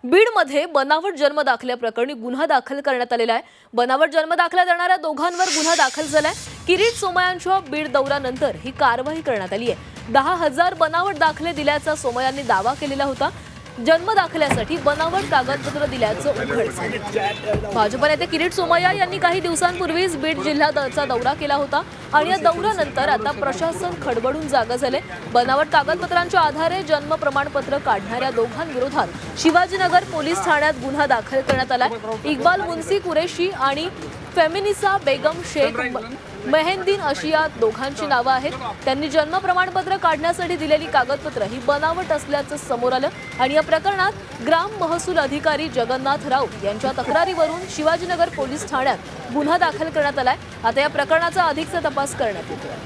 बीडमध्ये बनावट जन्म दाखल्याप्रकरणी गुन्हा दाखल करण्यात आलेला आहे। बनावट जन्म दाखला देणाऱ्या दोघांवर गुन्हा दाखल झालाय। किरीट सोमय्यांच्या बीड दौऱ्यानंतर ही कारवाई करण्यात आली आहे। 10,000 बनावट दाखले दिल्याचा सोमय्यांनी दावा केलेला होता। जन्म दाखल्यासाठी बनावट कागदपत्र दिल्याचं उघड झालं। भाजप नेते किरीट सोमय्या यांनी काही दिवसांपूर्वीच बीड जिल्ह्याचा दौरा केला होता आणि या दौऱ्यानंतर आता प्रशासन खडबडून जागा झाले। बनावट कागदपत्रांच्या आधारे जन्म प्रमाणपत्र काढणाऱ्या दोघांविरोधात शिवाजीनगर पोलीस ठाण्यात गुन्हा दाखल करण्यात आलाय। इक्बाल मुन्सी कुरेशी आणि फेमिनिसा बेगम शेख मेहंदीन अशी या दोघांची नावं आहेत। त्यांनी जन्म प्रमाणपत्र काढण्यासाठी दिलेली कागदपत्र ही बनावट असल्याचं समोर आलं आणि या प्रकरणात ग्राम महसूल अधिकारी जगन्नाथ राऊत यांच्या तक्रारीवरून शिवाजीनगर पोलीस ठाण्यात गुन्हा दाखल करण्यात आलाय। आता या प्रकरणाचा अधिकचा तपास करण्यात येतोय।